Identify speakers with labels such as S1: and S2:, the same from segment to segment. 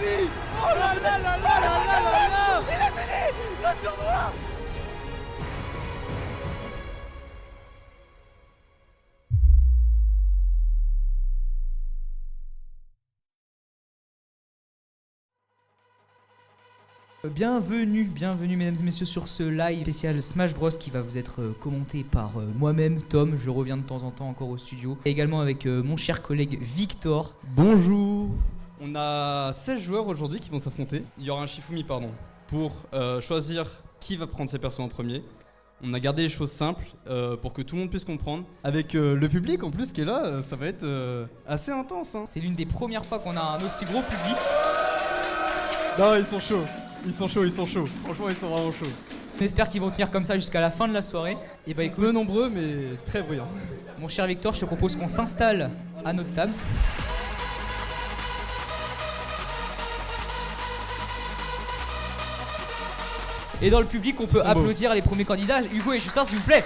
S1: vie. Oh là là là là là là là là. Il est fini le tournoi.
S2: Bienvenue mesdames et messieurs sur ce live spécial Smash Bros qui va vous être commenté par moi-même, Tom. Je reviens de temps en temps encore au studio. Et également avec mon cher collègue Victor.
S3: Bonjour. On a 16 joueurs aujourd'hui qui vont s'affronter. Il y aura un Shifumi pour choisir qui va prendre ses persos en premier. On a gardé les choses simples pour que tout le monde puisse comprendre. Avec le public en plus qui est là, ça va être assez intense. Hein.
S2: C'est l'une des premières fois qu'on a un aussi gros public.
S3: Non, ils sont chauds. Ils sont chauds. Franchement, ils sont vraiment chauds.
S2: On espère qu'ils vont tenir comme ça jusqu'à la fin de la soirée. Et bah écoute,
S3: peu nombreux mais très bruyants.
S2: Mon cher Victor, je te propose qu'on s'installe à notre table. Et dans le public, on peut applaudir les premiers candidats. Hugo et Justin, s'il vous plaît.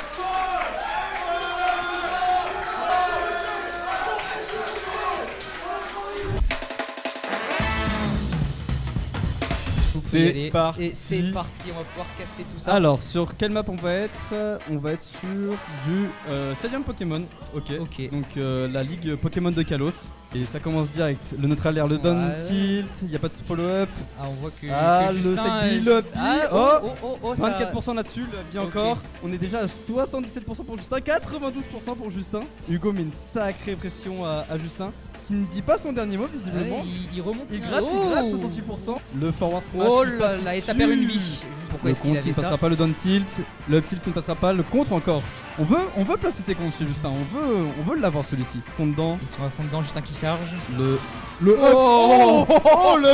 S3: C'est parti.
S2: Et c'est parti, on va pouvoir caster tout ça.
S3: Alors, sur quelle map on va être? On va être sur du Stadium Pokémon. Ok. Donc la ligue Pokémon de Kalos. Et ça commence direct. Le neutral air, le down tilt, il n'y a pas de follow-up.
S2: Ah, on voit que,
S3: le
S2: Justin,
S3: sec le
S2: oh,
S3: 24% là-dessus, le bien encore. On est déjà à 77% pour Justin, 92% pour Justin. Hugo met une sacrée pression à Justin, qui ne dit pas son dernier mot visiblement.
S2: Il remonte.
S3: Il gratte 68%. Le forward smash.
S2: Oh là là, et ça perd une vie. Pourquoi est-ce qu'il avait ça?
S3: Ne passera pas le down tilt, le up tilt qui ne passera pas, le contre encore. On veut placer ses comptes chez Justin, on veut l'avoir celui-ci. Compte dedans.
S2: Ils sont à fond dedans, Justin qui charge.
S3: Le le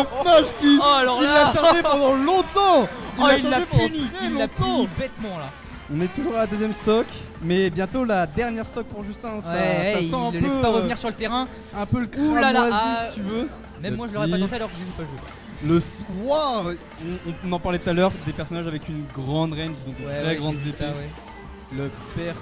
S3: smash qui
S2: alors
S3: il l'a chargé pendant longtemps.
S2: Il l'a puni bêtement là.
S3: On est toujours à la deuxième stock, mais bientôt la dernière stock pour Justin. Ça sent
S2: il
S3: un
S2: le
S3: peu,
S2: laisse pas revenir sur le terrain.
S3: Un peu le cramoisi si tu veux.
S2: Même moi je l'aurais pas tenté alors que je les ai pas joués.
S3: Wow, on en parlait tout à l'heure, des personnages avec une grande range, ils ont de très grandes épées. Le père,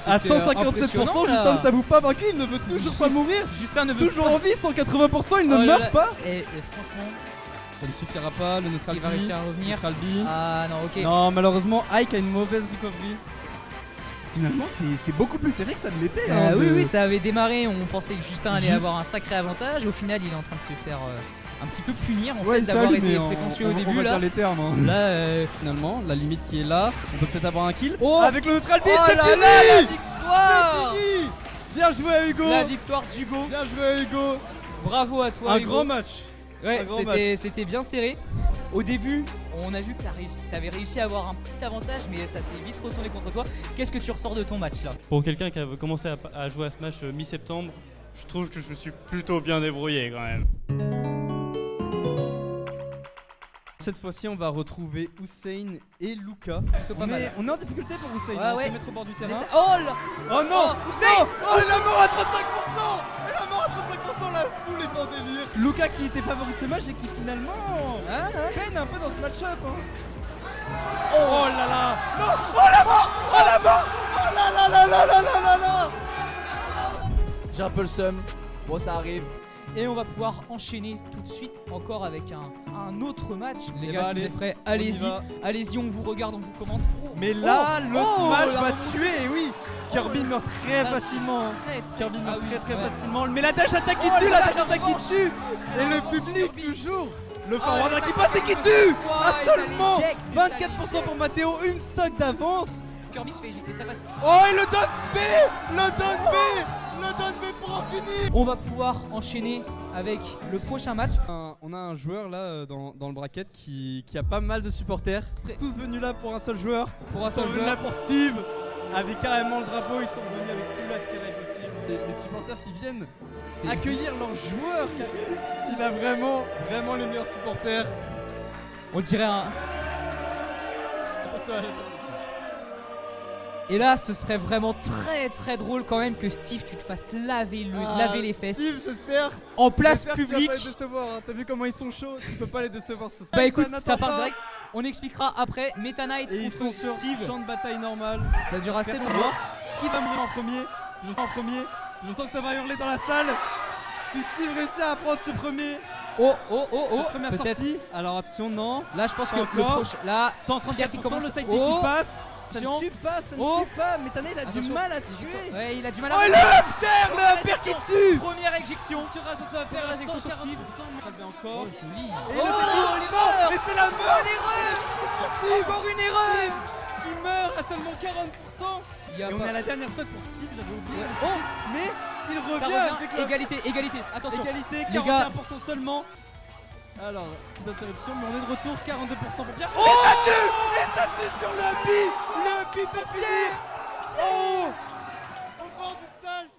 S3: à 157%, Justin ne s'avoue pas vaincu, il ne veut toujours pas mourir.
S2: Justin ne veut
S3: toujours en vie, 180%, il ne meurt pas.
S2: Et franchement,
S3: ça ne suffira pas, le Nostalgie.
S2: Il va réussir à revenir. Ah non, ok.
S3: Non, malheureusement, Ike a une mauvaise recovery. Finalement, c'est beaucoup plus serré que ça ne l'était.
S2: Oui, ça avait démarré. On pensait que Justin allait avoir un sacré avantage. Au final, il est en train de se faire un petit peu punir en fait d'avoir été prétentieux au début.
S3: On va dire les termes. Hein.
S2: Là,
S3: finalement, la limite qui est là, on peut peut-être avoir un kill.
S2: Avec
S3: le neutral beat,
S2: c'est fini. La victoire.
S3: C'est fini. Bien joué à Hugo.
S2: La victoire d'Hugo.
S3: Bien joué à Hugo.
S2: Bravo à toi.
S3: Hugo. Grand match.
S2: Ouais, c'était bien serré. Au début, on a vu que t'avais réussi à avoir un petit avantage, mais ça s'est vite retourné contre toi. Qu'est-ce que tu ressors de ton match là?
S4: Pour quelqu'un qui a commencé à jouer à Smash mi-septembre, je trouve que je me suis plutôt bien débrouillé quand même.
S3: Cette fois-ci, on va retrouver Hussein et Luca.
S2: Pas mal.
S3: On est en difficulté pour Hussein. On va se mettre au bord du terrain.
S2: Oh là!
S3: Oh non!
S2: Hussein!
S3: Oh, il est mort à 35%! Il est mort à 35%! La foule est en délire. Luca qui était favori de ce match et qui finalement peine un peu dans ce match-up. Hein. Oh là là! Non! Oh la mort! Oh la mort! Oh là là là là là là là là!
S1: J'ai un peu le seum. Bon, ça arrive.
S2: Et on va pouvoir enchaîner tout de suite encore avec un autre match. Les gars, si vous êtes prêts, allez-y, on vous regarde, on vous commente.
S3: Mais là, le smash va tuer, oui. Kirby meurt très facilement. Kirby meurt très facilement. Mais la dash attaque qui tue, la dash attaque qui tue. Et le public toujours. Le forward qui passe et qui tue. À seulement 24% pour Mathéo, une stock d'avance.
S2: Kirby se fait éjecter très facile.
S3: Oh, et le down B. Le down B. Le down B pour en finir.
S2: On va pouvoir enchaîner avec le prochain match.
S3: On a un joueur là dans le bracket qui a pas mal de supporters. Tous venus là pour un seul joueur. Ils sont venus là pour Steve. Avec carrément le drapeau, ils sont venus avec tout l'attirail possible. Les supporters qui viennent accueillir leur joueur. Il a vraiment les meilleurs supporters.
S2: On dirait un...
S3: Attention.
S2: Et là, ce serait vraiment très drôle quand même que Steve, tu te fasses laver les fesses.
S3: Steve, j'espère.
S2: En place publique.
S3: Tu vas pas les décevoir, hein. T'as vu comment ils sont chauds, tu peux pas les décevoir ce soir.
S2: Bah écoute, ça part direct. On expliquera après. Meta Knight contre Steve.
S3: Champ de bataille normal.
S2: Ça dure assez longtemps.
S3: Qui va mourir en premier? Je sens en premier. Je sens que ça va hurler dans la salle. Si Steve réussit à prendre ce premier,
S2: Oh,
S3: première
S2: peut-être.
S3: sortie. Alors attention, non.
S2: Là, je pense que le
S3: Encore.
S2: prochain. Là,
S3: 134%,
S2: Pierre qui commence.
S3: le side B
S2: Oh.
S3: qui passe. Ça ne
S2: Attention.
S3: tue pas, ça ne
S2: Oh.
S3: tue pas. Metana il a du
S2: Attention.
S3: mal à tuer.
S2: Ouais, il a du mal à.
S3: Oh, le Hunter, le Hunter qui tue.
S2: Première éjection.
S3: Tirage au sort,
S2: Première éjection sur Steve.
S3: Steve. Encore.
S2: Oh, joli.
S3: Et
S2: Oh,
S3: le Steve.
S2: l'erreur.
S3: Non, mais c'est la
S2: Oh,
S3: meurtre
S2: l'erreur.
S3: Steve
S2: Encore une erreur.
S3: qui meurt à seulement 40%.
S2: Il y a
S3: Et on
S2: pas-
S3: est à la dernière stock pour Steve, j'avais oublié.
S2: Oh,
S3: Mais il
S2: ça
S3: revient
S2: revient.
S3: avec le
S2: Égalité. Attention.
S3: égalité,
S2: Les gars.
S3: 41% seulement. Alors, petite interruption, mais on est de retour, 42% pour bien. Oh, et ça tue sur le bi pour finir. Oh, au bord du stage.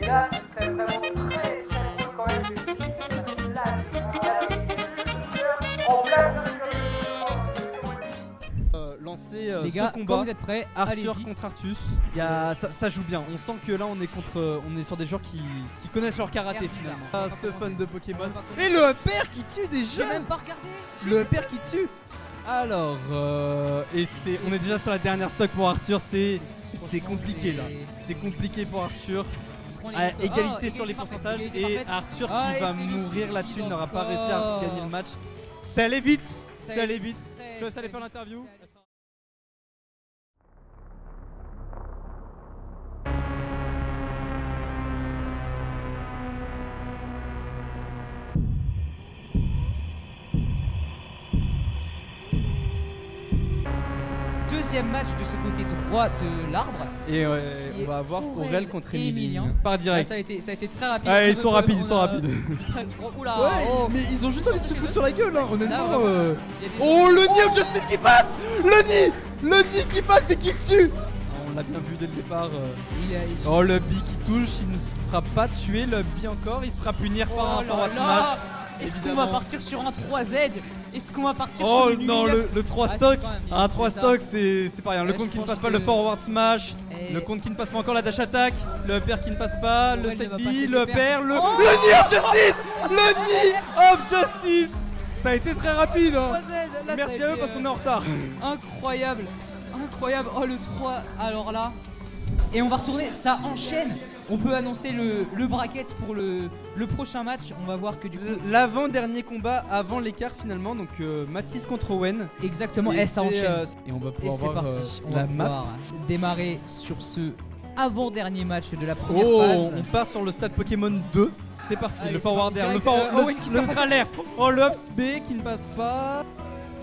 S5: Et là, c'est vraiment très challengeant quand même. En plein
S3: Lancer
S2: Les
S3: ce
S2: gars,
S3: combat.
S2: quand vous êtes prêts,
S3: Arthur
S2: allez-y.
S3: contre Artus. Ça joue bien. On sent que là on est sur des joueurs qui connaissent leur karaté
S2: Regarde,
S3: finalement.
S2: bizarre.
S3: Ah,
S2: On va
S3: ce
S2: commencer.
S3: fun de Pokémon.
S2: On va commencer.
S3: Et le père qui tue déjà.
S2: J'ai même pas regardé.
S3: Le père qui tue. Alors, on est déjà sur la dernière stock pour Arthur. C'est compliqué là. C'est compliqué pour Arthur. À égalité sur les pourcentages et Arthur
S2: Ah,
S3: qui
S2: et
S3: va
S2: c'est le
S3: mourir
S2: suicide
S3: là-dessus, il n'aura pas
S2: encore.
S3: réussi à gagner le match. Ça allait vite.
S2: Ça
S3: Ça
S2: allait
S3: allait vite.
S2: très,
S3: Je laisse aller
S2: très
S3: faire
S2: vite.
S3: l'interview.
S2: Deuxième match de ce côté droit de l'arbre.
S3: Et
S2: Qui
S3: on
S2: est
S3: va avoir
S2: Aurel
S3: Aurel contre
S2: et
S3: Emily.
S2: Emilien.
S3: Par
S2: Là,
S3: direct.
S2: ça a été très rapide.
S3: Ouais, ils
S2: Très
S3: sont
S2: peu,
S3: rapides,
S2: on
S3: ils sont
S2: a-
S3: rapides.
S2: Oula.
S3: Ouais,
S2: Oh.
S3: mais ils ont juste envie de se foutre sur la gueule, hein, honnêtement.
S2: Là, vraiment. Il y a des-
S3: Oh, le nid of Justice qui passe. Le nid qui passe et qui tue. On l'a bien vu dès le départ.
S2: Il
S3: Oh, le B qui touche, il ne se fera pas tuer. Le B encore, il se fera punir par
S2: Oh
S3: un
S2: là
S3: forward
S2: là.
S3: smash.
S2: Est-ce qu'on va
S3: évidemment.
S2: partir sur un 3Z? Est-ce qu'on va partir
S3: Oh
S2: sur une
S3: non,
S2: humiliation?
S3: le 3
S2: Ah,
S3: stock,
S2: si, quand même,
S3: un
S2: c'est
S3: 3
S2: ça.
S3: stock c'est pas rien. Le
S2: Ouais,
S3: compte
S2: je
S3: qui ne
S2: pense
S3: passe pas,
S2: que-
S3: le forward smash,
S2: Et-
S3: le compte qui ne passe pas encore la dash attack, le pair qui ne passe pas, le
S2: Aurel ne
S3: side
S2: va
S3: B,
S2: pas se laisser
S3: le
S2: faire.
S3: pair, le
S2: Oh
S3: nid of justice. Le nid of justice. Ça a été très rapide, hein.
S2: 3Z, là,
S3: Merci
S2: ça a
S3: à eux
S2: été,
S3: parce qu'on est en retard.
S2: Incroyable. Oh, le 3. Alors là. Et on va retourner, ça enchaîne. On peut annoncer le bracket pour le prochain match. On va voir que du coup.
S3: L'avant-dernier combat avant l'écart finalement, donc Mathis contre Owen.
S2: Exactement,
S3: Et
S2: ça
S3: c'est,
S2: enchaîne.
S3: et on va
S2: Et
S3: pouvoir
S2: c'est
S3: voir
S2: parti. On
S3: la
S2: va
S3: map.
S2: pouvoir démarrer sur ce avant-dernier match de la première
S3: Oh,
S2: phase.
S3: on part sur le stade Pokémon 2. C'est parti,
S2: Allez,
S3: le
S2: c'est
S3: forward
S2: parti
S3: air, le,
S2: direct. Owen qui
S3: le
S2: passe.
S3: neutral air. Oh, le up B qui ne passe pas.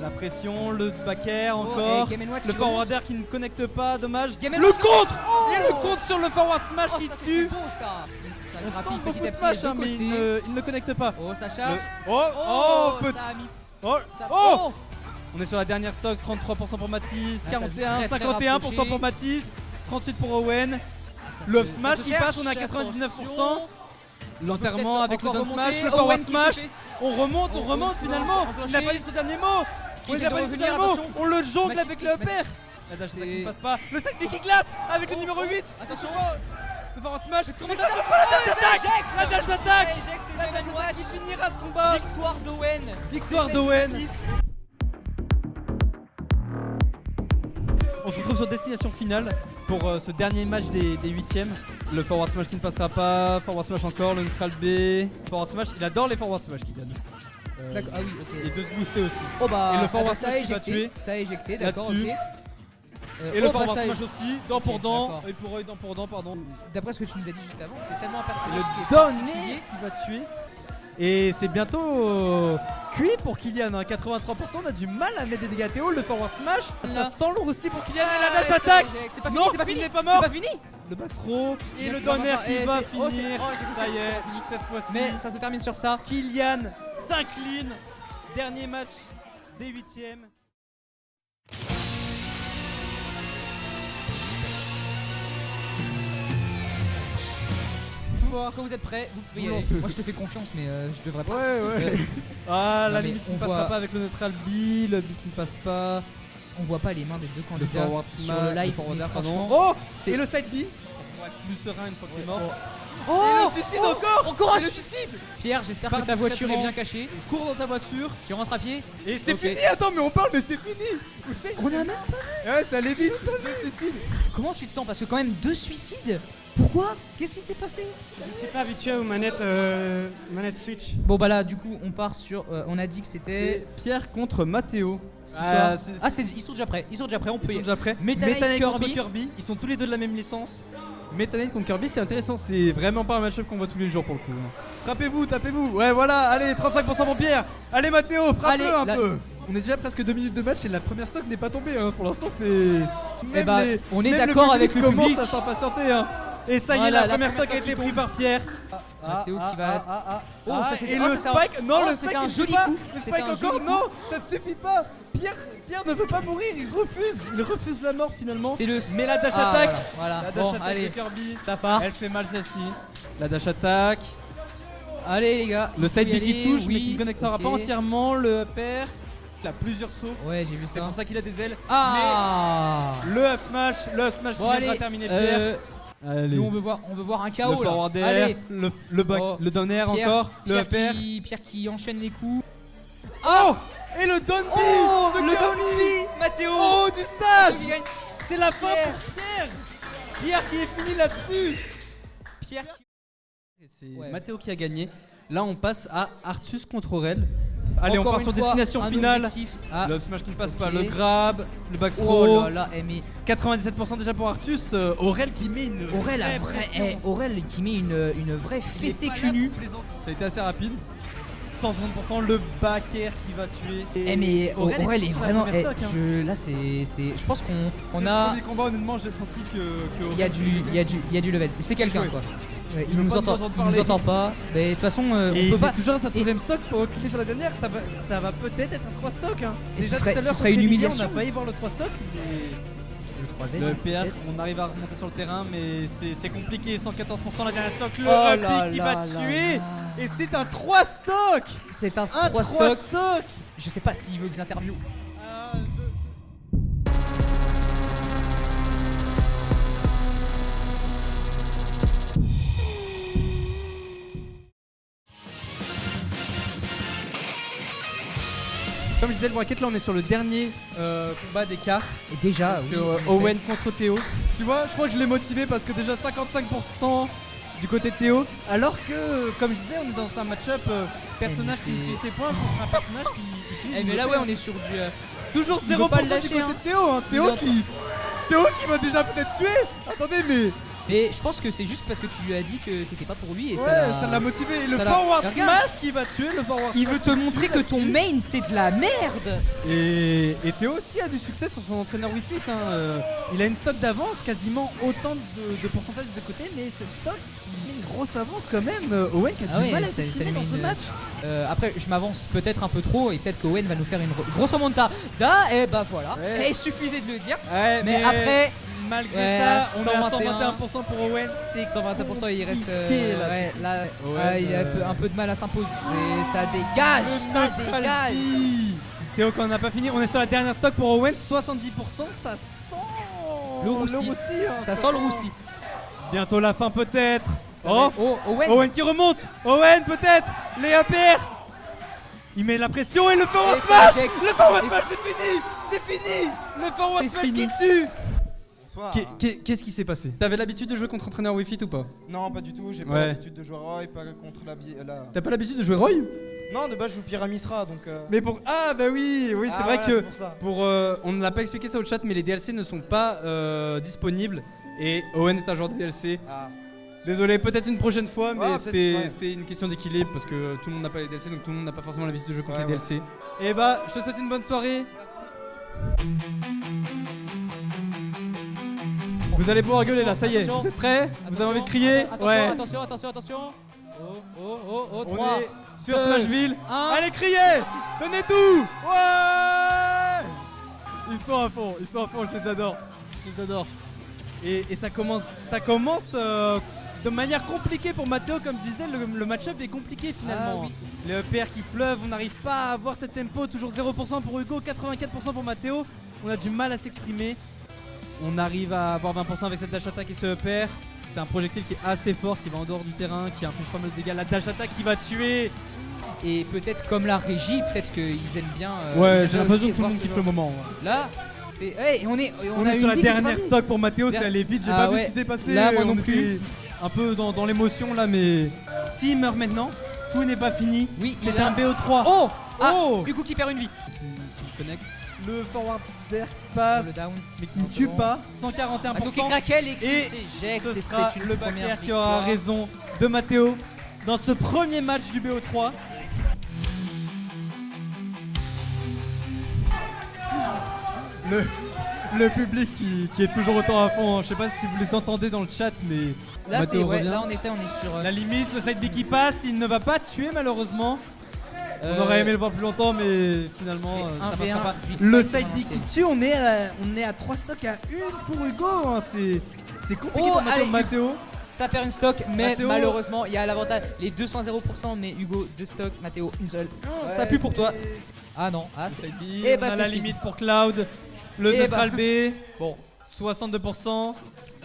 S3: La pression, le back air
S2: Oh,
S3: encore.
S2: et Game & Watch
S3: Le
S2: qui
S3: forward
S2: remonte.
S3: air qui ne connecte pas, dommage.
S2: Game &
S3: Le
S2: Watch.
S3: contre.
S2: Oh.
S3: Et le contre sur le forward smash
S2: Oh,
S3: qui
S2: ça, c'est
S3: tue.
S2: beau, ça. Ça
S3: On
S2: grappille
S3: tente
S2: petit
S3: beaucoup
S2: à
S3: de
S2: petit
S3: smash,
S2: des
S3: hein,
S2: deux
S3: mais
S2: côtés.
S3: il ne connecte pas.
S2: Oh, ça
S3: Le-
S2: charge.
S3: Oh,
S2: Oh,
S3: peu-
S2: ça a mis.
S3: oh,
S2: Ça-
S3: oh. On est sur la dernière stock, 33% pour Mathis,
S2: Ah, ça
S3: 41,
S2: joue très, très
S3: 51%
S2: rapproché.
S3: pour Mathis, 38 pour Owen.
S2: Ça
S3: Le
S2: se-
S3: up smash
S2: ça se
S3: qui
S2: cherche,
S3: passe, on est à 99%.
S2: attention.
S3: L'enterrement avec le
S2: Encore
S3: down smash,
S2: remonter.
S3: le forward
S2: Owen qui
S3: smash.
S2: se fait-
S3: On remonte
S2: Owen
S3: finalement.
S2: enclenché.
S3: Il n'a pas dit ce dernier mot.
S2: Qui
S3: Il
S2: essaie
S3: n'a
S2: de
S3: pas dit ce
S2: revenir,
S3: dernier mot.
S2: attention.
S3: On le jongle
S2: Mathis
S3: avec
S2: qui-
S3: le
S2: Mathis-
S3: père. La dash attack qui
S2: C'est-
S3: ne passe pas. Le side B qui glace avec le numéro 8.
S2: Attention.
S3: Le forward smash. Mais
S2: Comment
S3: ça
S2: ça
S3: passe pas la dash
S2: ça
S3: attack.
S2: éjecte.
S3: La dash
S2: Ça
S3: attack.
S2: éjecte
S3: La
S2: Game
S3: dash
S2: &
S3: attack
S2: Watch.
S3: qui finira ce combat.
S2: Victoire d'Owen.
S3: Victoire d'Owen. On se retrouve sur destination finale pour ce dernier match des 8ème. Le forward smash qui ne passera pas, forward smash encore, le neutral B, forward smash, il adore les forward smash qui gagnent.
S2: D'accord, ah oui, ok.
S3: Et de se booster aussi.
S2: Oh bah,
S3: Et le forward
S2: ah bah, ça a
S3: smash qui va
S2: éjecté,
S3: tuer.
S2: ça a éjecté, d'accord, ok.
S3: Là-dessus. Et le
S2: oh, bah,
S3: forward
S2: ça a-
S3: smash aussi, dent pour
S2: Ok,
S3: dent,
S2: d'accord.
S3: œil pour œil, dent pour dent, pardon.
S2: D'après ce que tu nous as dit juste avant, c'est tellement un personnage qui est
S3: Le donné
S2: particulier.
S3: qui va tuer. Et c'est bientôt cuit pour Kylian, hein. 83%, on a du mal à mettre des dégâts TO, le forward smash,
S2: Là.
S3: ça sent lourd aussi pour Kylian et
S2: Ah,
S3: la dash
S2: ça
S3: attack.
S2: éjecte. C'est pas
S3: Non,
S2: fini, c'est pas
S3: il
S2: fini.
S3: n'est pas mort.
S2: C'est pas fini.
S3: Le back throw et
S2: Bien
S3: le
S2: sûr,
S3: donner
S2: enfin,
S3: qui
S2: eh,
S3: va
S2: c'est- oh, c'est-
S3: finir.
S2: oh, j'ai vu
S3: Ça
S2: ça.
S3: y est, cette fois-ci.
S2: Mais ça se termine sur ça.
S3: Kylian s'incline. Dernier match des 8ème.
S2: Quand vous êtes prêts, vous pouvez y
S3: Vous
S2: aller.
S3: lancez.
S2: Moi je te fais confiance, mais je devrais pas.
S3: Ouais. Ah, la
S2: Non, mais
S3: limite qui
S2: on
S3: ne passera
S2: voit-
S3: pas avec le neutral B, le B qui ne passe pas.
S2: On voit pas les mains des deux
S3: Le
S2: candidats
S3: forward
S2: sur
S3: smash,
S2: le live.
S3: le forward
S2: mais
S3: air, pardon.
S2: franchement,
S3: Oh,
S2: c'est-
S3: et le side B. Pour être plus serein une fois qu'il est mort.
S2: Oh,
S3: Et le suicide encore.
S2: encore un
S3: Et le
S2: suicide. Pierre, j'espère
S3: Part
S2: que ta voiture est
S3: discrètement.
S2: bien cachée.
S3: Cours dans ta voiture.
S2: Tu rentres à pied.
S3: Et c'est
S2: Ok.
S3: fini. Attends, mais on parle, mais c'est fini. Où c'est
S2: On a même.
S3: Ouais, ça allait vite. Deux suicides.
S2: Comment tu te sens? Parce que quand même 2 suicides. Pourquoi? Qu'est-ce qui s'est passé?
S6: Je suis pas habitué aux manettes, Switch.
S2: Bon bah là du coup on part sur... on a dit que c'était...
S3: C'est Pierre contre Mathéo.
S2: ce soir. Ils sont déjà prêts, on peut
S3: Ils
S2: y
S3: sont déjà prêts.
S2: Meta Knight
S3: contre
S2: Kirby.
S3: Kirby. Ils sont tous les deux de la même licence. Meta Knight contre Kirby, c'est intéressant. C'est vraiment pas un match-up qu'on voit tous les jours pour le coup. Frappez-vous, tapez-vous. Ouais, voilà. Allez, 35% pour Pierre. Allez, Mathéo, frappe-le un peu. On est déjà presque 2 minutes de match et la première stock n'est pas tombée. Hein. Pour l'instant, c'est.
S2: Eh bah, on est d'accord avec le public.
S3: Commence à s'impatienter. Hein. Et ça y est,
S2: Voilà,
S3: la première stock a
S2: qui
S3: été prise
S2: tombe.
S3: par Pierre.
S2: Mathéo qui va.
S3: Oh,
S2: ça, c'était-
S3: et
S2: oh,
S3: le
S2: c'était un-
S3: spike, non,
S2: oh,
S3: le
S2: c'était
S3: spike
S2: un
S3: il
S2: joli
S3: suffit pas.
S2: coup.
S3: Le
S2: C'était
S3: spike
S2: un
S3: encore,
S2: joli
S3: non, ça ne suffit pas. Pierre ne veut pas mourir, il refuse la mort finalement.
S2: C'est le.
S3: Mais la dash
S2: Ah,
S3: attack,
S2: Voilà.
S3: la dash
S2: Bon,
S3: attack de
S2: allez,
S3: Kirby,
S2: ça part.
S3: elle fait mal celle-ci. La dash attack,
S2: Allez les gars.
S3: le
S2: il faut
S3: side
S2: y
S3: B qui
S2: aller,
S3: touche mais
S2: oui,
S3: qui ne connectera
S2: ok.
S3: pas entièrement, le upper, il a plusieurs sauts,
S2: Ouais, j'ai vu
S3: c'est
S2: ça.
S3: pour ça qu'il a des ailes.
S2: Ah.
S3: Mais le up smash
S2: Bon
S3: qui viendra
S2: allez.
S3: terminer Pierre. Allez.
S2: Nous on veut voir un
S3: Le
S2: KO là.
S3: forward air,
S2: Allez.
S3: le back,
S2: Oh.
S3: le down air
S2: Pierre-
S3: encore, le upper.
S2: Pierre qui enchaîne les coups.
S3: Oh, et le down B de
S2: Le
S3: Kirby.
S2: down B, Mathéo.
S3: Oh, du stage.
S2: Qui gagne.
S3: C'est la fin
S2: Pierre.
S3: pour Pierre. Pierre qui est fini là-dessus.
S2: Pierre qui...
S3: Et c'est
S2: Ouais.
S3: Mathéo qui a gagné. Là, on passe à Arthus contre Aurel. Allez,
S2: Encore
S3: on part
S2: une
S3: sur
S2: fois,
S3: destination
S2: un
S3: finale.
S2: objectif. Ah.
S3: Le up smash qui ne passe
S2: ok.
S3: pas, le grab, le back
S2: Oh
S3: throw.
S2: là là, mais
S3: 97% déjà pour Arthus. Aurel qui met une
S2: Aurel a
S3: vraie
S2: vrai,
S3: pression.
S2: Aurel qui met une vraie
S3: Il est
S2: fessée
S3: pas
S2: cul
S3: là
S2: nu.
S3: pour plaisanter. Ça a été assez rapide. 160% le back air qui va tuer.
S2: Mais Aurel est
S3: sur la
S2: vraiment.
S3: première stock, hein.
S2: Là je pense qu'on
S3: Le
S2: a.
S3: premier combat, honnêtement, j'ai senti que
S2: Il y a du level. C'est quelqu'un
S3: Ouais.
S2: quoi. Ouais,
S3: Il veut pas nous entendre parler.
S2: pas. Mais de toute façon,
S3: Et
S2: on peut pas.
S3: toujours sa troisième stock pour cliquer sur la dernière, ça va peut-être être un 3 stock. Hein.
S2: Et ce
S3: Déjà
S2: serait-
S3: tout à l'heure,
S2: ce serait une
S3: contre Emilia,
S2: humiliation.
S3: On a failli voir le 3 stock, mais
S2: Le troisième.
S3: le PR,
S2: peut-être.
S3: on arrive à remonter sur le terrain, mais c'est compliqué. 114% la dernière stock, le
S2: Oh là
S3: up qui va
S2: là
S3: tuer.
S2: là.
S3: Et c'est un 3 stock.
S2: C'est un
S3: Un
S2: 3
S3: 3
S2: stock.
S3: stock.
S2: Je sais pas s'il veut que je l'interview.
S3: Comme je disais, le bracket, là on est sur le dernier combat des quarts.
S2: Et déjà,
S3: Donc,
S2: oui. en effet.
S3: Owen contre Théo. Tu vois, je crois que je l'ai motivé parce que déjà 55% du côté de Théo. Alors que, comme je disais, on est dans un match-up personnage
S2: mais
S3: qui
S2: c'est-
S3: utilise ses points contre un personnage qui utilise.
S2: Eh, mais
S3: une
S2: là,
S3: paire.
S2: ouais, on est sur du.
S3: Toujours
S2: il veut
S3: 0%
S2: pas le
S3: du
S2: lâcher,
S3: côté
S2: hein.
S3: de Théo. Hein.
S2: Il est en
S3: Théo qui va déjà peut-être tuer. Attendez, mais
S2: Mais je pense que c'est juste parce que tu lui as dit que t'étais pas pour lui et
S3: ouais, ça l'a motivé. Et le
S2: ça l'a-
S3: forward
S2: Regarde.
S3: smash qui va tuer le forward
S2: Il
S3: smash
S2: veut te
S3: qui
S2: montrer
S3: tue
S2: que ton
S3: là-dessus.
S2: main c'est de la merde.
S3: Et Théo aussi a du succès sur son entraîneur Wii Fit. Il a une stock d'avance, quasiment autant de pourcentage de côté, mais cette stock, il met une grosse avance quand même. Owen qui a
S2: Ah
S3: du
S2: ouais,
S3: mal à
S2: ça
S3: s'exprimer
S2: lui
S3: dans
S2: met
S3: ce
S2: une-
S3: match.
S2: Après, je m'avance peut-être un peu trop et peut-être que Owen va nous faire une grosse remontada. Et bah voilà.
S3: Ouais.
S2: Et il suffisait de le dire.
S3: Ouais,
S2: Mais après,
S3: malgré
S2: ouais,
S3: ça, on est à
S2: 121.
S3: 121% pour Owen. C'est
S2: 121%, il reste.
S3: compliqué, là.
S2: Ouais, là,
S3: Ouais,
S2: il a un peu de mal à s'imposer. Ça dégage, ça
S3: Neutral
S2: dégage.
S3: B. Théo, quand on n'a pas fini, on est sur la dernière stock pour Owen. 70%, ça sent
S2: Le roussi.
S3: hein.
S2: Ça sent le roussi.
S3: Bientôt la fin peut-être.
S2: Ça va
S3: Oh,
S2: être- oh, Owen.
S3: Owen qui remonte. Owen peut-être. Les APR. Il met la pression et le forward
S2: Et ça
S3: smash.
S2: éjecte.
S3: Le forward
S2: Et
S3: smash, c'est fini. C'est fini. Le forward
S2: C'est
S3: smash
S2: fini.
S3: qui tue.
S1: Bonsoir.
S3: Qu'est-ce qui s'est passé? T'avais l'habitude de jouer contre entraîneur Wii Fit ou pas?
S1: Non, pas du tout. J'ai
S3: Ouais.
S1: pas l'habitude de jouer Roy, pas contre la.
S3: T'as pas l'habitude de jouer Roy?
S1: Non, de base, je joue Pyramisra donc.
S3: Mais pour ah bah oui c'est
S1: Ah,
S3: vrai
S1: voilà,
S3: que
S1: c'est pour ça.
S3: pour on ne l'a pas expliqué ça au chat mais les DLC ne sont pas disponibles et Owen est un joueur de DLC.
S1: Ah.
S3: Désolé, peut-être une prochaine fois, mais
S1: Ah,
S3: c'était
S1: ouais.
S3: c'était une question d'équilibre parce que tout le monde n'a pas les DLC donc tout le monde n'a pas forcément l'habitude de jouer contre
S1: Ouais,
S3: les
S1: ouais.
S3: DLC. Et bah je te souhaite une bonne soirée. Vous allez pouvoir gueuler là, ça y est.
S2: Attention.
S3: Vous êtes prêts? Vous avez envie de crier?
S2: Attention,
S3: Ouais.
S2: attention. Oh,
S3: On
S2: 3.
S3: est sur
S2: 2,
S3: Smashville.
S2: 1.
S3: Allez, criez! Donnez tout! Ouais! Ils sont à fond, je les adore. Je les adore. Et ça commence de manière compliquée pour Mathéo, comme je disais, le match-up est compliqué finalement.
S2: Ah oui.
S3: Les EPR qui pleuvent, on n'arrive pas à avoir cette tempo, toujours 0% pour Hugo, 84% pour Mathéo. On a du mal à s'exprimer. On arrive à avoir 20% avec cette dash attack et ce EPR. C'est un projectile qui est assez fort, qui va en dehors du terrain, qui inflige pas mal de dégâts. La dash attack qui va tuer.
S2: Et peut-être comme la régie, peut-être qu'ils aiment bien. ils
S3: Ouais,
S2: aiment
S3: j'ai
S2: bien
S3: l'impression
S2: aussi
S3: que tout le
S2: voir
S3: monde
S2: ce
S3: kiffe
S2: genre-
S3: le moment.
S2: Là, Et on
S3: On
S2: a
S3: est
S2: une
S3: sur la
S2: vie qui s'est
S3: dernière
S2: pas
S3: stock pour Mathéo, c'est allé vite, j'ai
S2: Ah
S3: pas vu
S2: ouais.
S3: ce qui s'est passé.
S2: Là, moi non
S3: on
S2: plus.
S3: était un peu dans l'émotion là, mais s'il meurt maintenant, tout n'est pas fini.
S2: Oui,
S3: c'est
S2: il a-
S3: un BO3.
S2: Oh,
S3: Oh
S2: Hugo qui perd une vie.
S3: Qui connecte. Le forward d'air qui passe,
S2: Le down.
S3: mais qui ne tue pas. 141%.
S2: Matteo qui craquelle et qui
S3: Et
S2: s'éjecte.
S3: ce
S2: et
S3: sera
S2: c'est une
S3: le
S2: première
S3: Baker qui aura
S2: victoire.
S3: raison de Mathéo dans ce premier match du BO3. Le public qui est toujours autant à fond, hein. Je sais pas si vous les entendez dans le chat, mais
S2: Là,
S3: Mathéo revient.
S2: là en effet, on est sur.
S3: La limite, le side B qui passe, il ne va pas tuer malheureusement. On aurait aimé le voir plus longtemps, mais finalement ça passera pas. Le side B qui tue, on est à 3 stocks à 1 pour Hugo, hein. C'est compliqué pour
S2: allez,
S3: Mathéo.
S2: Ça perd une stock, mais
S3: Mathéo.
S2: malheureusement, il y a l'avantage. Les 2.0%, mais Hugo, 2 stocks, Mathéo, une seule. Ça pue pour toi. Ah non,
S3: Side B,
S2: Et
S3: on
S2: bah,
S3: a
S2: c'est
S3: la
S2: fini.
S3: limite pour Cloud. Le
S2: Et
S3: neutral
S2: bah.
S3: B,
S2: Bon.
S3: 62%.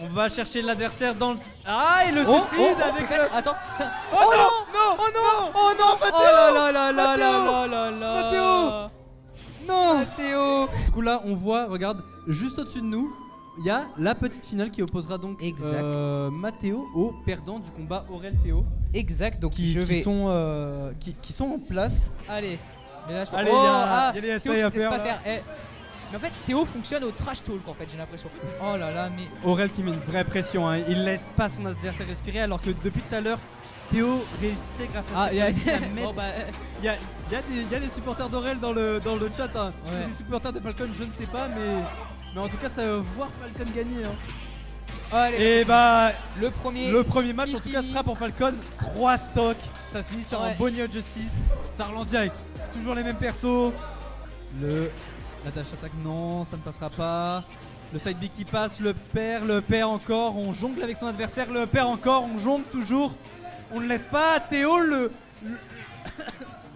S3: On va chercher l'adversaire dans le. Ah, et le
S2: Oh,
S3: suicide avec le.
S2: Attends.
S3: Oh non, non,
S2: Oh non. Oh non.
S3: Mathéo.
S2: Oh là là là là
S3: Mathéo.
S2: là là là.
S3: Mathéo. Non.
S2: Mathéo.
S3: Du coup là on voit, regarde, juste au-dessus de nous, il y a la petite finale qui opposera donc
S2: Exact.
S3: Mathéo au perdant du combat Aurel Théo
S2: Exact, donc
S3: qui,
S2: je vais.
S3: qui sont en place.
S2: Allez. Mais là, je
S3: Allez,
S2: oh,
S3: il y a des
S2: Théo
S3: essais
S2: qui
S3: à
S2: se laisse
S3: faire,
S2: pas
S3: là.
S2: faire. Mais en fait, Théo fonctionne au trash talk en fait, j'ai l'impression. Oh là là, mais.
S3: Aurel qui met une vraie pression, hein. Il laisse pas son adversaire respirer alors que depuis tout à l'heure Théo réussissait grâce à
S2: Ah,
S3: ses
S2: il y a.
S3: coups à mettre-
S2: Bon bah.
S3: il y a des supporters d'Aurel dans le chat, hein.
S2: Ouais.
S3: Des supporters de Falcon, je ne sais pas, mais en tout cas ça veut voir Falcon gagner, hein.
S2: Allez,
S3: Et bah
S2: le premier.
S3: le premier match en tout cas
S2: fini.
S3: sera pour Falcon, 3 stocks, ça se finit sur un
S2: Ouais.
S3: Bonnie Justice, ça relance direct, toujours les mêmes persos, la dash attack non, ça ne passera pas, le side B qui passe, le perd encore, on jongle avec son adversaire, le perd encore, on jongle toujours, on ne laisse pas à Théo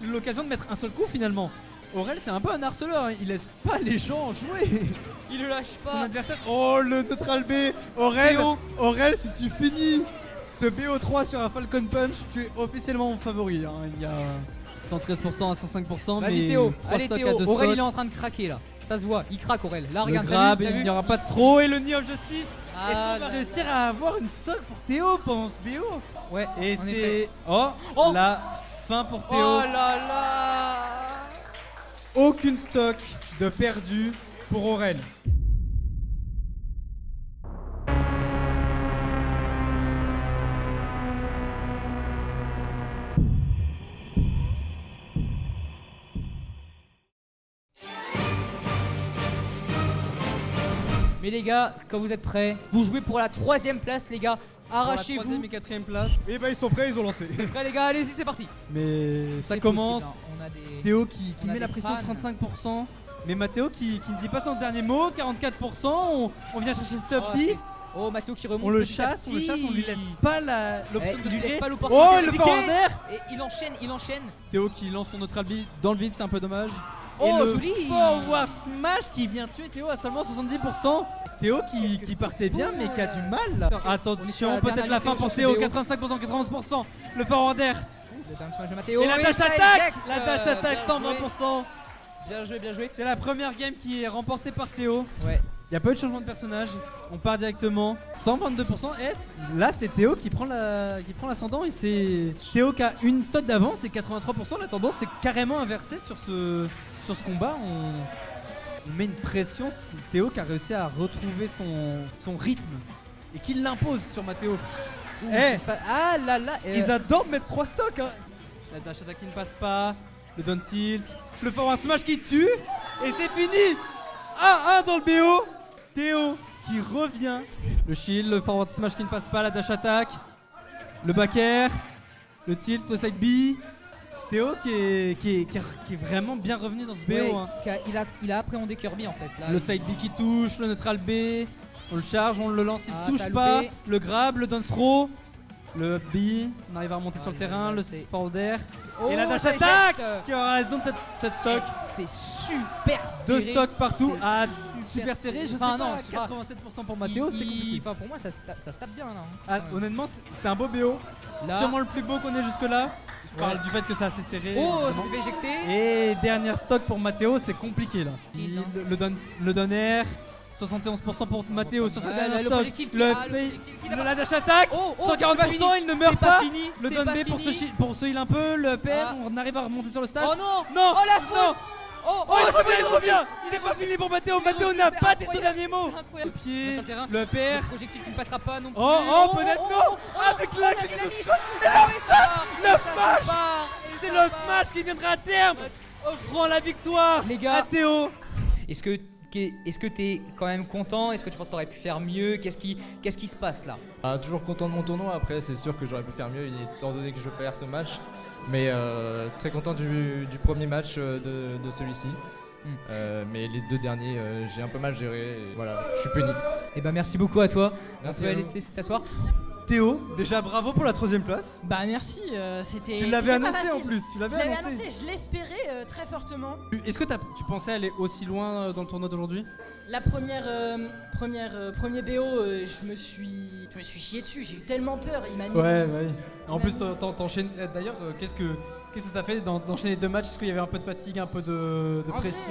S3: l'occasion de mettre un seul coup finalement. Aurel c'est un peu un harceleur, hein. Il laisse pas les gens jouer.
S2: Il le lâche
S3: Son
S2: pas.
S3: adversaire. Oh le neutral B. Aurel,
S2: Théo.
S3: Aurel, si tu finis ce BO3 sur un Falcon Punch, tu es officiellement mon favori, hein. Il y a 113% à 105%.
S2: Vas-y
S3: mais
S2: Théo,
S3: 3
S2: allez
S3: stocks à
S2: Théo.
S3: 2
S2: Aurel il est
S3: stocks.
S2: en train de craquer là. Ça se voit, il craque Aurel. Là
S3: Le
S2: regarde,
S3: grab,
S2: t'as vu,
S3: il n'y aura pas de throw et le Knee of Justice.
S2: Ah
S3: Est-ce qu'on va
S2: là
S3: réussir à avoir une stock pour Théo pendant ce BO?
S2: Ouais,
S3: Et
S2: en effet.
S3: c'est. Oh,
S2: Oh.
S3: la fin pour Théo.
S2: Oh là là.
S3: Aucune stock de perdu pour Aurel.
S2: Mais les gars, quand vous êtes prêts, vous jouez pour la 3ème place les gars.
S3: Pour la
S2: Arrachez-vous.
S3: 3ème et 4ème place. Et bah ils sont prêts, ils ont lancé.
S2: Prêts les gars, allez-y, c'est parti.
S3: Mais ça
S2: C'est
S3: commence.
S2: possible, hein. On a des.
S3: Théo qui
S2: on a
S3: met la
S2: des
S3: pression
S2: fans.
S3: de 35%. Mais Mathéo qui ne dit pas son dernier mot, 44%. On vient chercher Sub
S2: Oh,
S3: B.
S2: c'est- Oh Mathéo qui remonte.
S3: On le
S2: petit à
S3: chasse,
S2: petit.
S3: on lui laisse pas l'option
S2: Eh,
S3: de
S2: il lui laisse
S3: virer.
S2: pas l'opportunité
S3: Oh
S2: de
S3: le
S2: piquer.
S3: forward air.
S2: Et il enchaîne.
S3: Théo qui lance son neutral B dans le vide, c'est un peu dommage.
S2: Oh,
S3: Et le
S2: joli.
S3: forward smash qui vient tuer Théo à seulement 70%. Théo qui partait bien mais qui a du mal.
S2: On est sur
S3: Attention,
S2: la
S3: peut-être
S2: dernière
S3: la fin
S2: ligne
S3: pour
S2: sur
S3: Théo,
S2: BO.
S3: 85%, 91%. Le forward air.
S2: Le down smash de Mathéo.
S3: Et la dash
S2: ça
S3: attack.
S2: éjecte.
S3: La dash attack,
S2: Bien joué.
S3: 120%.
S2: Bien joué, bien joué.
S3: C'est la première game qui est remportée par Théo.
S2: Ouais.
S3: Il n'y a pas eu de changement de personnage. On part directement. 122%. Et là, c'est Théo qui prend l'ascendant. Et c'est Théo qui a une stock d'avance et 83%. La tendance c'est carrément inversée sur ce combat. On met une pression. C'est Théo qui a réussi à retrouver son rythme et qui l'impose sur Mathéo.
S2: Ouh,
S3: Eh.
S2: c'est pas- Ah là là.
S3: Ils adorent mettre 3 stocks, hein. La dash attack qui ne passe pas. Le down tilt. Le forward smash qui tue. Et c'est fini. 1-1 dans le BO. Théo qui revient. Le shield, le forward smash qui ne passe pas. La dash attack. Le back air. Le tilt, le side B. Théo qui est vraiment bien revenu dans ce BO,
S2: Ouais,
S3: hein.
S2: il a appréhendé Kirby en fait. Là,
S3: Le
S2: il-
S3: side B qui touche. Le neutral B. On le charge, on le lance, il
S2: Ah,
S3: touche
S2: t'as
S3: pas.
S2: loupé.
S3: Le grab, le down throw. Le B, on arrive à remonter sur le
S2: là
S3: terrain.
S2: là,
S3: Le
S2: c'est-
S3: forward air.
S2: Oh,
S3: Et la dash
S2: ça
S3: attack
S2: éjecte.
S3: qui aura raison de cette stock.
S2: C'est super serré.
S3: 2 stocks partout.
S2: C'est
S3: Ah, super serré, je sais
S2: Enfin,
S3: pas.
S2: non, c'est pas-
S3: 87% pour Mathéo, c'est compliqué.
S2: Enfin, pour moi, ça se tape bien là. hein.
S3: Ah,
S2: Ouais.
S3: honnêtement, c'est un beau BO.
S2: Là,
S3: Sûrement le plus beau qu'on ait jusque là. Je parle du fait que c'est assez serré.
S2: Oh, ça
S3: évidemment.
S2: s'est fait éjecter.
S3: Et dernière stock pour Matteo, c'est compliqué là.
S2: Il, hein.
S3: Le donner, 71% pour Matteo sur sa dernière
S2: le
S3: stock.
S2: projectile qui-
S3: Le
S2: ah, le projectile qui n'a
S3: le
S2: pas-
S3: dash attack,
S2: Oh, oh,
S3: 140%,
S2: c'est pas fini.
S3: il ne meurt
S2: C'est
S3: pas.
S2: fini,
S3: Le
S2: c'est
S3: don
S2: pas
S3: B pour
S2: fini.
S3: pour se heal un peu. Le père,
S2: Ah.
S3: on arrive à remonter sur le stage.
S2: Oh non.
S3: Non.
S2: Oh la
S3: non.
S2: faute. Oh,
S3: Oh, il
S2: c'est
S3: revient, il
S2: bon,
S3: revient. Il n'est pas fini pour Matteo. Matteo n'a
S2: c'est
S3: pas dit son
S2: incroyable,
S3: dernier mot.
S2: c'est incroyable.
S3: Le pied,
S2: Sur le terrain.
S3: le père.
S2: Le projectile qui ne passera pas non plus.
S3: Oh, peut-être non. Avec la
S2: il a mis.
S3: Et
S2: Et
S3: le
S2: ça
S3: smash.
S2: part, et
S3: C'est
S2: ça
S3: le
S2: part.
S3: smash qui viendra à terme. Offrant la victoire
S2: Les gars.
S3: à Théo.
S2: Est-ce que t'es quand même content? Est-ce que tu penses que t'aurais pu faire mieux? Qu'est-ce qui se passe là?
S7: Toujours content de mon tournoi, après c'est sûr que j'aurais pu faire mieux étant donné que je perds ce match. Mais très content du premier match de celui-ci. Mais les deux derniers, j'ai un peu mal géré. Et voilà, je suis puni.
S2: Eh ben merci beaucoup à toi.
S7: Merci
S2: On peut
S7: à
S2: aller
S7: vous.
S2: se laisser t'asseoir.
S3: Théo, déjà bravo pour la 3ème place.
S8: Bah merci, c'était.
S3: Tu l'avais
S8: c'était pas
S3: annoncé en
S8: facile.
S3: plus. Tu
S8: Je
S3: l'avais
S8: l'avais
S3: annoncé.
S8: annoncé, je l'espérais très fortement.
S3: Est-ce que tu pensais aller aussi loin dans le tournoi d'aujourd'hui?
S8: La premier BO, je me suis chié dessus, j'ai eu tellement peur, il m'a mis.
S3: Ouais. En
S8: Il
S3: plus,
S8: m'a mis-
S3: t'enchaînes. D'ailleurs, qu'est-ce que ça fait d'enchaîner 2 matchs? Est-ce qu'il y avait un peu de fatigue, un peu de pression?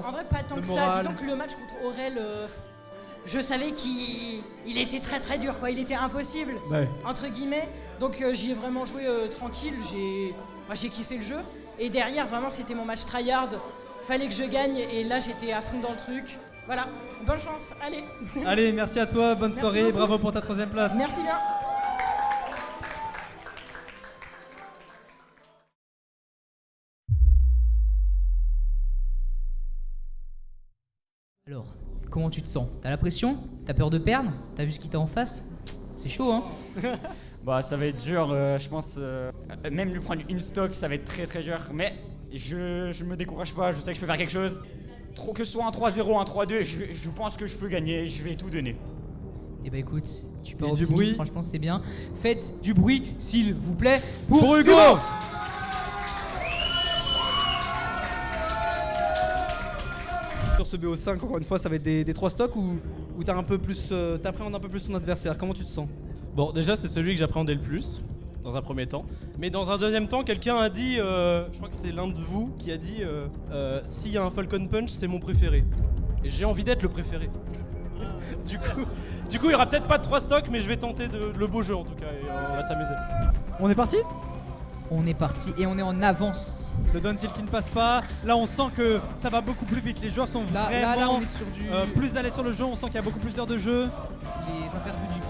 S8: En vrai, pas tant
S3: le
S8: que
S3: moral.
S8: ça. Disons que le match contre Aurel, je savais qu'il était très très dur, quoi. Il était impossible,
S3: Ouais.
S8: entre guillemets. Donc j'y ai vraiment joué tranquille, j'ai kiffé le jeu. Et derrière, vraiment, c'était mon match tryhard. Fallait que je gagne, et là, j'étais à fond dans le truc. Voilà, bonne chance, allez.
S3: Allez, merci à toi, bonne
S8: Merci
S3: soirée,
S8: beaucoup.
S3: bravo pour ta 3ème place.
S8: Merci bien.
S2: Alors, comment tu te sens? T'as la pression? T'as peur de perdre? T'as vu ce qui t'est en face? C'est chaud, hein?
S9: Bah ça va être dur, je pense, même lui prendre une stock ça va être très très dur, mais je me décourage pas, je sais que je peux faire quelque chose. Que ce soit un 3-0, un 3-2, je pense que je peux gagner, je vais tout donner.
S2: Eh ben écoute, tu peux
S3: Et
S2: être
S3: du
S2: optimiste,
S3: bruit.
S2: franchement c'est bien. Faites du bruit, s'il vous plaît, pour
S3: Hugo. Sur ce BO5, encore une fois, ça va être des 3 stocks ou t'as un peu plus, t'appréhendes un peu plus ton adversaire. Comment tu te sens?
S4: Bon, déjà, c'est celui que j'appréhendais le plus, dans un premier temps. Mais dans un deuxième temps, quelqu'un a dit, je crois que c'est l'un de vous qui a dit s'il y a un Falcon Punch, c'est mon préféré. Et j'ai envie d'être le préféré. du coup, il y aura peut-être pas de 3 stocks, mais je vais tenter le beau jeu en tout cas, et on va s'amuser.
S3: On est parti?
S2: On est parti et on est en avance.
S3: Le down tilt qui ne passe pas. Là, on sent que ça va beaucoup plus vite. Les joueurs sont
S2: Là,
S3: vraiment
S2: on est sur du.
S3: plus allés sur le jeu. On sent qu'il y a beaucoup plus d'heures de jeu.
S2: Les interviews du public.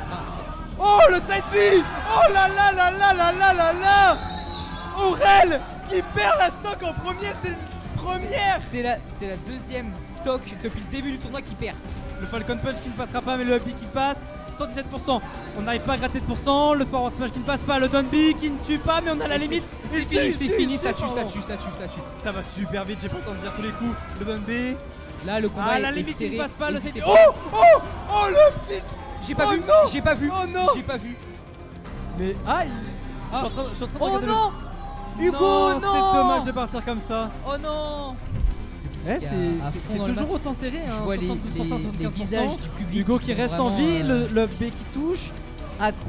S2: Enfin,
S3: Oh, le side B! Oh là là là là là là là là! Aurel qui perd la stock en premier, c'est une première!
S2: c'est la deuxième stock depuis le début du tournoi qui perd.
S3: Le Falcon Punch qui ne passera pas, mais le up B qui passe. 117%. On n'arrive pas à gratter de pourcent. Le forward smash qui ne passe pas. Le down B qui ne tue pas, mais on a la limite.
S2: C'est
S3: Il
S2: fini,
S3: tue,
S2: c'est
S3: tue,
S2: fini,
S3: tue,
S2: ça tue, ça
S3: pardon.
S2: tue, ça tue, ça tue.
S3: Ça va super vite, j'ai pas le temps de dire tous les coups. Le down B.
S2: Là, le combat
S3: Ah, la
S2: est
S3: limite
S2: serré.
S3: qui ne passe pas. Le
S2: N'hésitez
S3: side.
S2: pas.
S3: Oh! Oh! Oh, le petit!
S2: J'ai pas
S3: Oh
S2: vu,
S3: non!
S2: j'ai pas vu,
S3: Oh non!
S2: j'ai pas vu.
S3: Mais aïe!
S2: Ah.
S3: Je suis en train de
S2: Oh
S3: regarder
S2: non!
S3: le...
S2: Hugo,
S3: non!
S2: non!
S3: C'est dommage de partir comme ça.
S2: Oh non!
S3: Ouais,
S2: Qui est à fond
S3: c'est
S2: dans le
S3: toujours
S2: match.
S3: autant serré.
S2: Je
S3: Hein,
S2: vois les
S3: 72%, 75%.
S2: visages du public.
S3: Hugo qui
S2: sont
S3: reste en
S2: vraiment,
S3: vie, le B qui touche.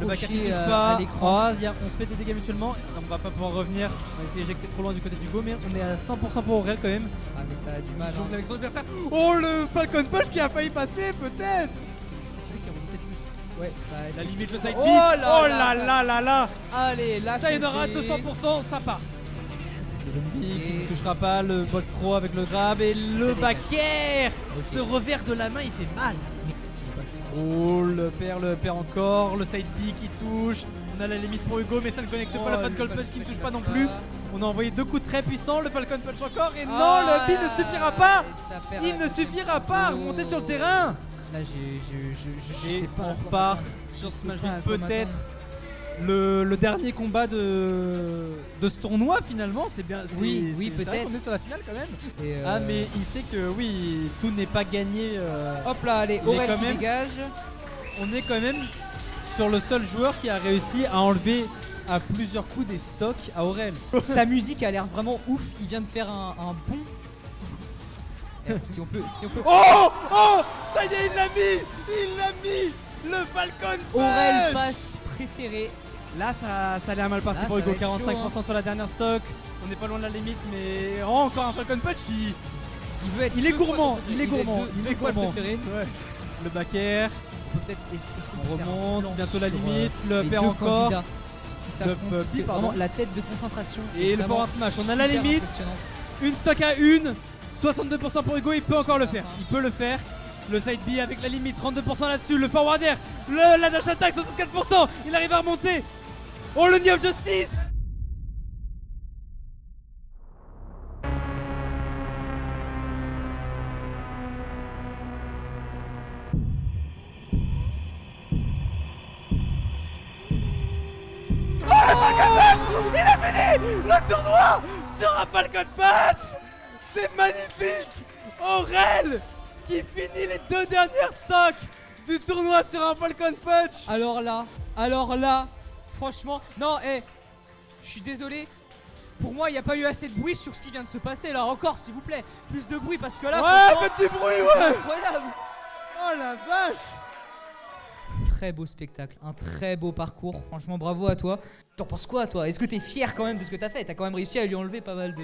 S3: Le back qui
S2: accroché
S3: touche
S2: à
S3: pas.
S2: l'écran.
S3: Oh, on se fait des dégâts mutuellement. On va pas pouvoir revenir. On a été éjecté trop loin du côté d'Hugo, mais on est à 100% pour Aurel quand même.
S2: Ah mais ça a du mal.
S3: Il jongle
S2: hein.
S3: avec son adversaire. Oh, le Falcon Punch qui a failli passer, peut-être. C'est celui qui a remonté le plus.
S2: Ouais, bah,
S3: La
S2: c'est-
S3: limite, le side B.
S2: Oh là
S3: Oh
S2: là,
S3: là
S2: ça-
S3: là là là.
S2: Allez, là
S3: Ça, il y en aura à
S2: foncez.
S3: 200%, ça part. Le down B qui
S2: Et-
S3: ne touchera pas, le box throw avec le grab et le
S2: dégage.
S3: back air.
S2: Ok.
S3: Ce revers de la main, il fait mal. Oh, le perd encore, le side B qui touche. On a la limite pour Hugo, mais ça ne connecte pas. Le Falcon Punch qui ne touche pas non plus. On a envoyé 2 coups très puissants. Le Falcon Punch encore. Et non, le B ne suffira pas. Il ne suffira pas à remonter sur le terrain.
S2: Là, je
S3: Et
S2: sais pas.
S3: on
S2: à quoi
S3: repart
S2: m'attendre.
S3: sur
S2: Je sais
S3: Smash
S2: pas à
S3: Bros.
S2: quoi
S3: Peut-être
S2: m'attendre.
S3: le dernier combat de ce tournoi finalement. C'est bien.
S2: Oui, oui,
S3: c'est vrai
S2: peut-être.
S3: qu'on est sur la finale quand même.
S2: Et,
S3: Ah, mais il sait que oui, tout n'est pas gagné.
S2: Hop là, allez,
S3: Mais
S2: Aurel
S3: quand
S2: qui
S3: même-
S2: dégage.
S3: On est quand même sur le seul joueur qui a réussi à enlever à plusieurs coups des stocks à Aurel.
S2: Sa musique a l'air vraiment ouf. Il vient de faire un bon. Si on peut.
S3: Oh, oh, ça y est, il l'a mis, le Falcon Punch.
S2: Aurel passe préféré.
S3: Là, ça allait à mal parti
S2: Là,
S3: pour
S2: ça
S3: Hugo.
S2: va être
S3: 45%
S2: chaud,
S3: sur la dernière stock. On n'est pas loin de la limite, mais encore un Falcon Punch qui.
S2: Il est
S3: gourmand.
S2: Il est fois le préféré.
S3: Ouais. Le back air.
S2: On peut peut-être. Est-ce qu'on
S3: On
S2: peut faire un
S3: remonte.
S2: plan
S3: Bientôt la
S2: sur,
S3: limite. Le
S2: les
S3: perd
S2: deux
S3: encore.
S2: candidats qui s'affrontent,
S3: Le
S2: parce que
S3: pardon.
S2: vraiment, la tête de concentration.
S3: Et
S2: est
S3: le
S2: vraiment
S3: forward smash. On a la
S2: super
S3: limite.
S2: impressionnante.
S3: Une stock à une. 62% pour Hugo. Il peut encore le faire. Il peut le faire. Le side B avec la limite. 32% là-dessus. Le forward air. La dash attack. 64%. Il arrive à remonter. Oh, le Knee of Justice. Il a fini le tournoi sur un Falcon Punch. C'est magnifique. Aurel qui finit les 2 dernières stocks du tournoi sur un Falcon Punch.
S2: Alors là, franchement, non, je suis désolé. Pour moi, il n'y a pas eu assez de bruit sur ce qui vient de se passer là. Encore, s'il vous plaît, plus de bruit parce que là,
S3: Ouais, petit bruit, ouais.
S2: incroyable.
S3: Oh la vache.
S2: Très beau spectacle, un très beau parcours. Franchement, bravo à toi. T'en penses quoi, toi? Est-ce que t'es fier quand même de ce que t'as fait? T'as quand même réussi à lui enlever pas mal de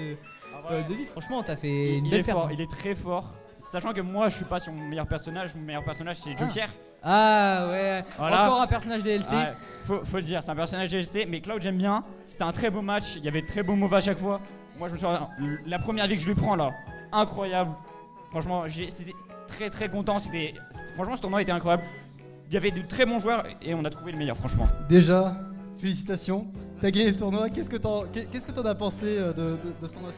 S2: vie. Franchement, t'as fait une
S9: Il
S2: belle
S9: est fort,
S2: performance.
S9: il est très fort. Sachant que moi, je suis pas son meilleur personnage. Mon meilleur personnage, c'est Joker.
S2: Ah ouais,
S9: Voilà.
S2: encore un personnage DLC.
S9: Ouais, faut le dire, c'est un personnage DLC. Mais Cloud, j'aime bien. C'était un très beau match. Il y avait de très beaux moves à chaque fois. Moi, je me suis la première vie que je lui prends là, incroyable. Franchement, c'était très content. Franchement, ce tournoi était incroyable. Il y avait de très bons joueurs et on a trouvé le meilleur, franchement.
S3: Déjà, félicitations. T'as gagné le tournoi. Qu'est-ce que t'en as pensé de ce tournoi?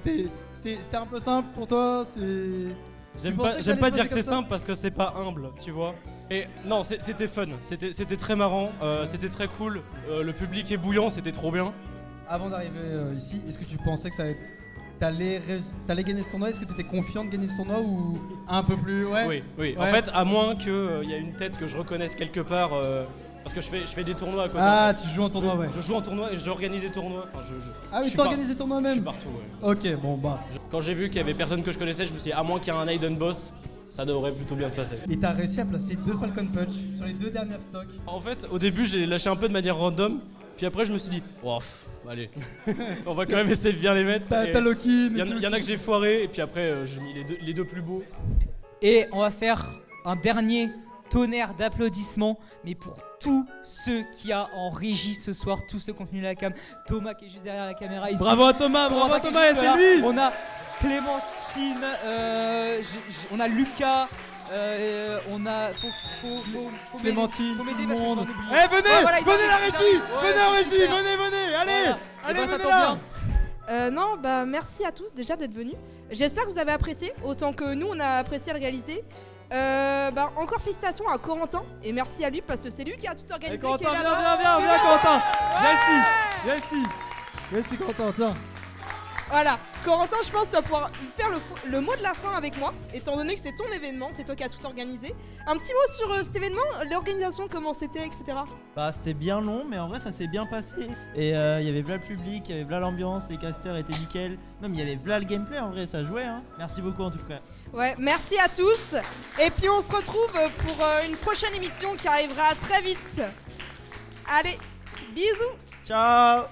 S3: C'était un peu simple pour toi?
S4: J'aime pas dire que c'est simple parce que c'est pas humble, tu vois. Et non, c'était fun, c'était très marrant, c'était très cool. Le public est bouillant, c'était trop bien.
S3: Avant d'arriver ici, est-ce que tu pensais que t'allais gagner ce tournoi? Est-ce que t'étais confiant de gagner ce tournoi ou un peu plus? Ouais.
S4: Oui. En fait, à moins qu'il y ait une tête que je reconnaisse quelque part, parce que je fais des tournois à côté.
S3: Ah,
S4: en fait.
S3: tu joues en tournoi, ouais.
S4: Je joue en tournoi et j'organise des tournois. Enfin,
S3: Ah oui, t'organises des tournois même?
S4: Je suis partout, ouais.
S3: Ok, bon bah.
S4: Quand j'ai vu qu'il y avait personne que je connaissais, je me suis dit, à moins qu'il y ait un Hidden Boss, ça devrait plutôt bien se passer.
S3: Et t'as réussi à placer 2 Falcon Punch sur les 2 dernières stocks.
S4: En fait, au début, je l'ai lâché un peu de manière random. Puis après, je me suis dit, oh, allez, on va quand même essayer de bien les mettre.
S3: T'as Loki.
S4: Il y en a que j'ai foiré, et puis après, j'ai mis les deux plus beaux.
S2: Et on va faire un dernier tonnerre d'applaudissements, mais pour tous ceux qui a en régie ce soir, tous ceux qui ont tenu la cam. Thomas qui est juste derrière la caméra ici.
S3: Bravo à Thomas, bravo à Thomas, et c'est lui.
S2: On a Clémentine, on a Lucas. On a. Faut
S3: Clémentine,
S2: faut m'aider parce que je suis en oublié.
S3: Eh, venez,
S2: Ouais, voilà, ils
S3: venez la
S2: arrivent,
S3: régie,
S2: ils arrivent.
S3: venez en
S2: Ouais,
S3: régie,
S2: super.
S3: venez, allez,
S2: Voilà.
S3: allez,
S2: Et bah, ça
S3: venez
S2: tombe
S3: là.
S2: bien.
S10: Non, bah merci à tous déjà d'être venus. J'espère que vous avez apprécié autant que nous on a apprécié à le réaliser. Bah encore félicitations à Corentin et merci à lui parce que c'est lui qui a tout organisé.
S3: Allez, Corentin,
S10: qui est
S3: viens,
S10: là-bas.
S3: viens, Corentin. Viens ici, Corentin, tiens.
S10: Voilà, Corentin, je pense que tu vas pouvoir faire le mot de la fin avec moi, étant donné que c'est ton événement, c'est toi qui as tout organisé. Un petit mot sur cet événement, l'organisation, comment c'était, etc.
S1: Bah c'était bien long mais en vrai ça s'est bien passé. Et il y avait v'là le public, il y avait v'là l'ambiance, les casters étaient nickel. Non mais il y avait v'là le gameplay en vrai, ça jouait hein. Merci beaucoup en tout cas.
S10: Ouais, merci à tous. Et puis on se retrouve pour une prochaine émission qui arrivera très vite. Allez, bisous.
S1: Ciao.